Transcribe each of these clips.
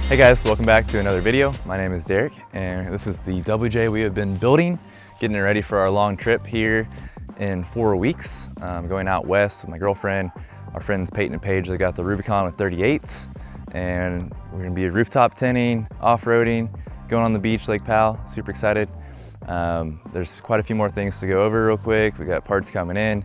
Hey guys, welcome back to another video. My name is Derek and this is the WJ we have been building, getting it ready for our long trip here in 4 weeks. Going out west with my girlfriend, our friends Peyton and Paige. They got the Rubicon with 38s and we're gonna be rooftop tinting, off-roading, going on the beach, Lake Powell. Super excited. There's quite a few more things to go over real quick. We got parts coming in,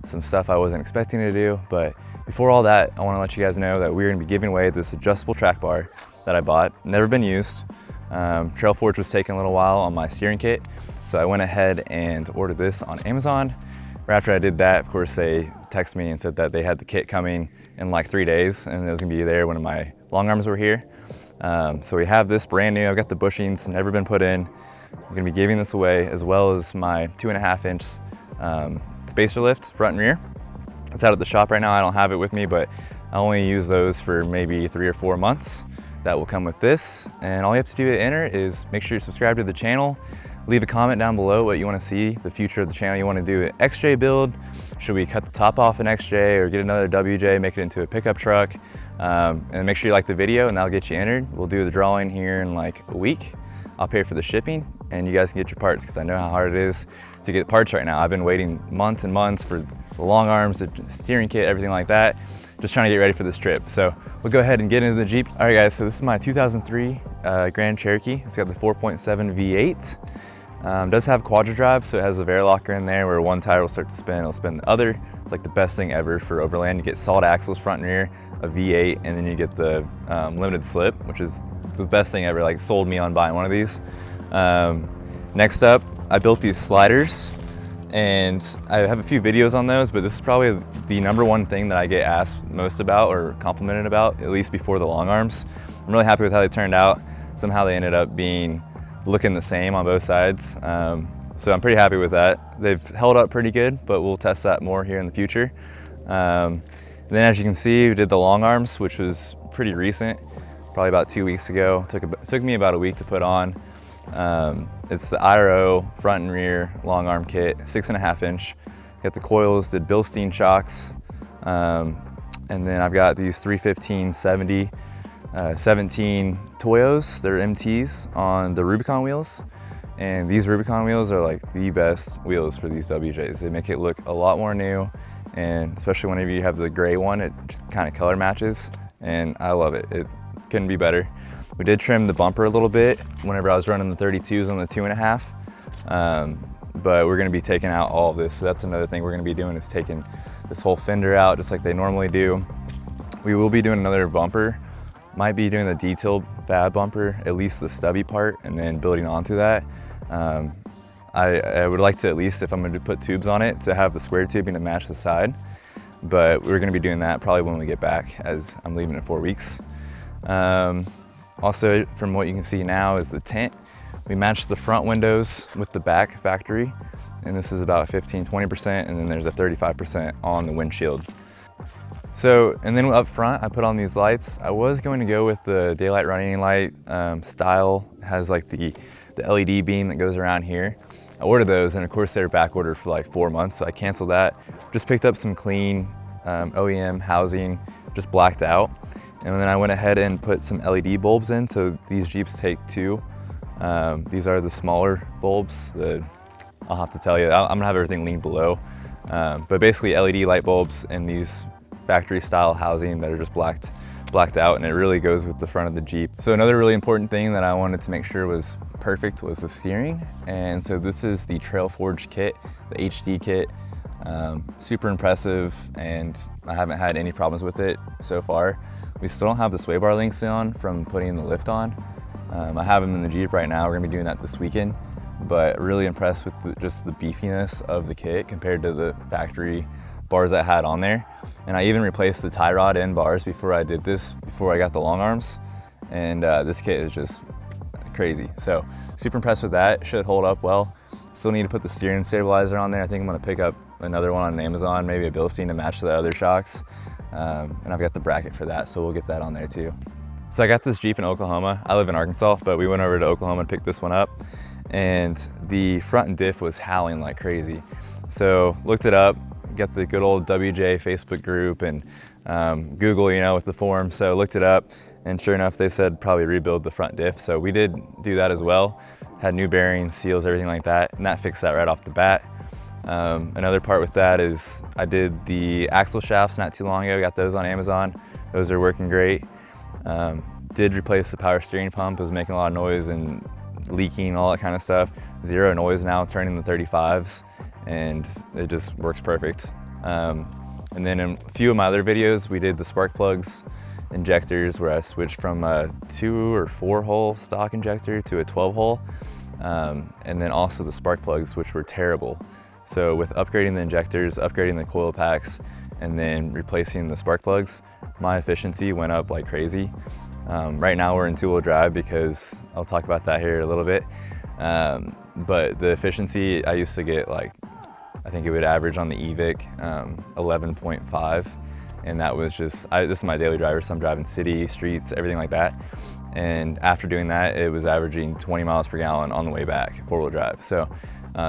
some stuff I wasn't expecting to do, but before all that, I want to let you guys know that we're going to be giving away this adjustable track bar that I bought, never been used. Trail Forge was taking a little while on my steering kit, so I went ahead and ordered this on Amazon. Right after I did that, of course, they texted me and said that they had the kit coming in like 3 days and it was gonna be there when my long arms were here. So we have this brand new. I've got the bushings, never been put in. I'm gonna be giving this away, as well as my 2.5 inch spacer lift, front and rear. It's out at the shop right now. I don't have it with me, but I only use those for maybe 3 or 4 months. That will come with this. And all you have to do to enter is make sure you subscribe to the channel. Leave a comment down below what you want to see, the future of the channel. You want to do an XJ build? Should we cut the top off an XJ or get another WJ, make it into a pickup truck? And make sure you like the video and that'll get you entered. We'll do the drawing here in like a week. I'll pay for the shipping and you guys can get your parts, because I know how hard it is to get parts right now. I've been waiting months and months for the long arms, the steering kit, everything like that. Just trying to get ready for this trip. So we'll go ahead and get into the Jeep. All right guys, so this is my 2003 Grand Cherokee. It's got the 4.7 V8. Does have quadra drive, so it has a Varilocker in there where one tire will start to spin, it'll spin the other. It's like the best thing ever for overland. You get solid axles front and rear, a V8, and then you get the limited slip, which is the best thing ever. Like, sold me on buying one of these. Next up, I built these sliders, and I have a few videos on those, but this is probably the #1 thing that I get asked most about or complimented about, at least before the long arms. I'm really happy with how they turned out. Somehow they ended up looking the same on both sides. So I'm pretty happy with that. They've held up pretty good, but we'll test that more here in the future. Then as you can see, we did the long arms, which was pretty recent, probably about 2 weeks ago. Took me about a week to put on. It's the IRO front and rear long arm kit, 6.5 inch. Got the coils, did Bilstein shocks. And then I've got these 315/70 17 Toyos, they're MTs on the Rubicon wheels. And these Rubicon wheels are like the best wheels for these WJs. They make it look a lot more new, and especially whenever you have the gray one, it just kind of color matches, and I love it. It couldn't be better. We did trim the bumper a little bit whenever I was running the 32s on the 2.5, but we're gonna be taking out all of this. So that's another thing we're gonna be doing, is taking this whole fender out just like they normally do. We will be doing another bumper. Might be doing the detailed bad bumper, at least the stubby part, and then building onto that. I would like to, at least if I'm gonna put tubes on it, to have the square tubing to match the side. But we're gonna be doing that probably when we get back, as I'm leaving in 4 weeks. Also, from what you can see now is the tint. We matched the front windows with the back factory, and this is about 15–20%, and then there's a 35% on the windshield. So, and then up front, I put on these lights. I was going to go with the daylight running light style. It has like the LED beam that goes around here. I ordered those, and of course they were back ordered for like 4 months, so I canceled that. Just picked up some clean OEM housing, just blacked out. And then I went ahead and put some LED bulbs in, so these Jeeps take 2. These are the smaller bulbs. I'll have to tell you, I'm gonna have everything linked below. But basically LED light bulbs and these factory style housing that are just blacked out, and it really goes with the front of the Jeep. So another really important thing that I wanted to make sure was perfect was the steering. And so this is the Trail Forge kit, the HD kit. Super impressive, and I haven't had any problems with it so far. We still don't have the sway bar links on from putting the lift on. I have them in the Jeep right now. We're gonna be doing that this weekend, but really impressed with just the beefiness of the kit compared to the factory bars I had on there. And I even replaced the tie rod end bars before I did this, before I got the long arms. And this kit is just crazy. So super impressed with that. Should hold up well. Still need to put the steering stabilizer on there. I think I'm gonna pick up another one on Amazon, maybe a Bilstein to match the other shocks. And I've got the bracket for that, so we'll get that on there too. So I got this Jeep in Oklahoma. I live in Arkansas, but we went over to Oklahoma and picked this one up. And the front diff was howling like crazy. So looked it up, got the good old WJ Facebook group and Google, you know, with the forum. So looked it up, And sure enough, they said probably rebuild the front diff. So we did do that as well. Had new bearings, seals, everything like that, and that fixed that right off the bat. Another part with that is I did the axle shafts not too long ago, got those on Amazon. Those are working great. Did replace the power steering pump. It was making a lot of noise and leaking, all that kind of stuff. Zero noise now, turning the 35s, and it just works perfect. And then in a few of my other videos, we did the spark plugs, injectors, where I switched from a 2 or 4 hole stock injector to a 12 hole. And then also the spark plugs, which were terrible. So with upgrading the injectors, upgrading the coil packs, and then replacing the spark plugs, my efficiency went up like crazy. Right now we're in 2-wheel drive because I'll talk about that here a little bit. But the efficiency, I used to get like, I think it would average on the EVIC 11.5. And that was just, this is my daily driver, so I'm driving city, streets, everything like that. And after doing that, it was averaging 20 miles per gallon on the way back, 4-wheel drive. So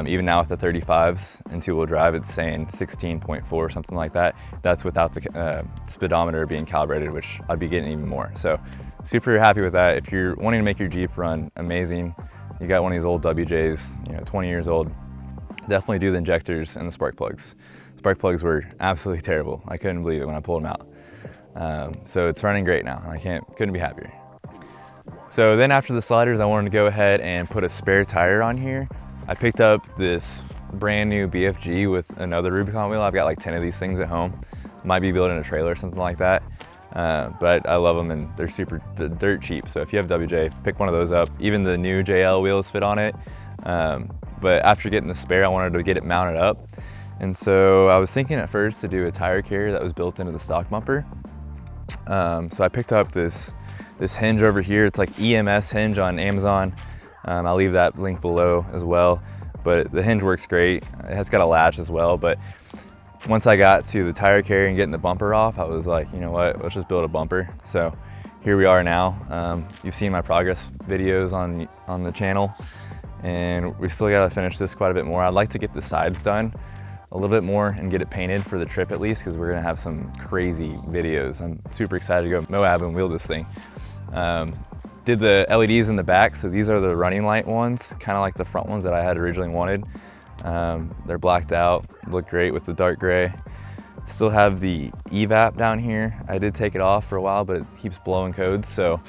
even now with the 35s and 2-wheel drive, it's saying 16.4, something like that. That's without the speedometer being calibrated, which I'd be getting even more. So super happy with that. If you're wanting to make your Jeep run amazing, you got one of these old WJs, 20 years old, definitely do the injectors and the spark plugs. Spark plugs were absolutely terrible. I couldn't believe it when I pulled them out. So it's running great now, and I couldn't be happier. So then after the sliders, I wanted to go ahead and put a spare tire on here. I picked up this brand new BFG with another Rubicon wheel. I've got like 10 of these things at home. Might be building a trailer or something like that. But I love them, and they're super dirt cheap. So if you have WJ, pick one of those up. Even the new JL wheels fit on it. But after getting the spare, I wanted to get it mounted up. And so I was thinking at first to do a tire carrier that was built into the stock bumper. So I picked up this hinge over here. It's like EMS hinge on Amazon. I'll leave that link below as well. But the hinge works great. It has got a latch as well. But once I got to the tire carrier and getting the bumper off, I was like, you know what, let's just build a bumper. So here we are now. You've seen my progress videos on the channel, and we still gotta finish this quite a bit more. I'd like to get the sides done a little bit more and get it painted for the trip at least, because we're gonna have some crazy videos. I'm super excited to go Moab and wheel this thing. Did the LEDs in the back, so these are the running light ones, kind of like the front ones that I had originally wanted. They're blacked out, look great with the dark gray. Still have the evap down here. I did take it off for a while, but it keeps blowing codes, so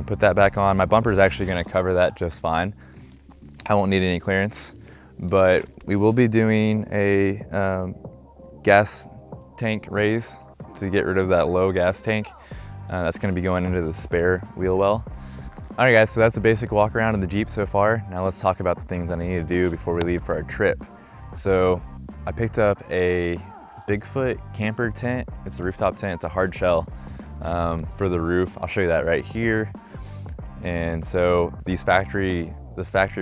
put that back on. My bumper is actually gonna cover that just fine. I won't need any clearance, but we will be doing a gas tank raise to get rid of that low gas tank. That's gonna be going into the spare wheel well. All right guys, so that's a basic walk around of the Jeep so far. Now let's talk about the things that I need to do before we leave for our trip. So I picked up a Bigfoot camper tent. It's a rooftop tent, it's a hard shell for the roof. I'll show you that right here. And so the factory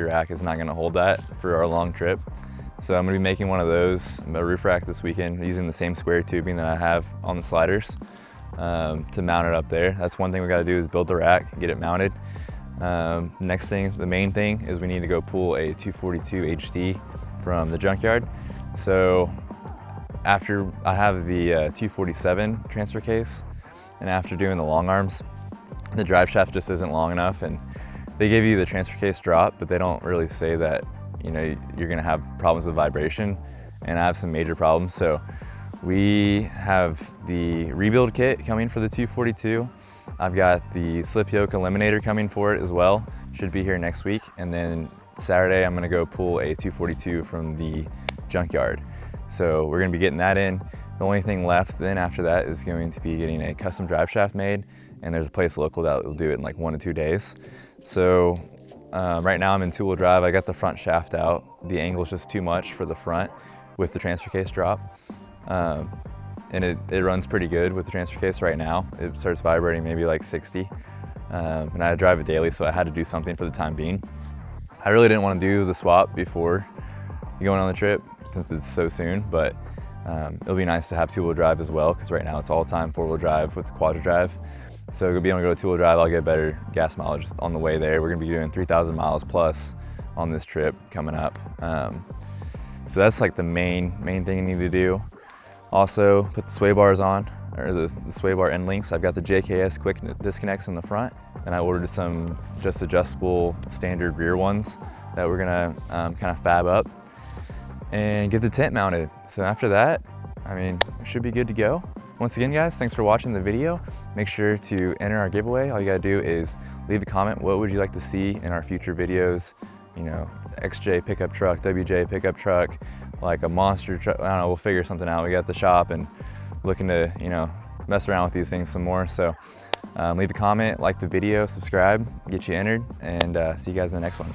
rack is not gonna hold that for our long trip. So I'm gonna be making one of those, a roof rack this weekend, using the same square tubing that I have on the sliders to mount it up there. That's one thing we gotta do, is build the rack and get it mounted. Next thing, the main thing, is we need to go pull a 242 HD from the junkyard. So after I have the 247 transfer case, and after doing the long arms, the drive shaft just isn't long enough, and they give you the transfer case drop, but they don't really say that you're gonna have problems with vibration, and I have some major problems. So we have the rebuild kit coming for the 242. I've got the slip yoke eliminator coming for it as well. Should be here next week. And then Saturday, I'm gonna go pull a 242 from the junkyard. So we're gonna be getting that in. The only thing left then after that is going to be getting a custom drive shaft made, and there's a place local that will do it in like 1 to 2 days. So right now I'm in 2-wheel drive. I got the front shaft out. The angle is just too much for the front with the transfer case drop. And it runs pretty good with the transfer case right now. It starts vibrating maybe like 60. And I drive it daily, so I had to do something for the time being. I really didn't want to do the swap before going on the trip since it's so soon, but it'll be nice to have 2-wheel drive as well, because right now it's all time 4-wheel drive with the quadra drive. So being able to go to 2-wheel drive, I'll get better gas mileage on the way there. We're gonna be doing 3,000 miles plus on this trip coming up. So that's like the main thing you need to do. Also, put the sway bars on. or the sway bar end links. I've got the JKS quick disconnects in the front, and I ordered some just adjustable standard rear ones that we're gonna kind of fab up and get the tent mounted. So after that, I mean, we should be good to go. Once again, guys, thanks for watching the video. Make sure to enter our giveaway. All you gotta do is leave a comment. What would you like to see in our future videos? You know, XJ pickup truck, WJ pickup truck, like a monster truck. I don't know, we'll figure something out. We got the shop and looking to, you know, mess around with these things some more. So leave a comment, like the video, subscribe, get you entered, and see you guys in the next one.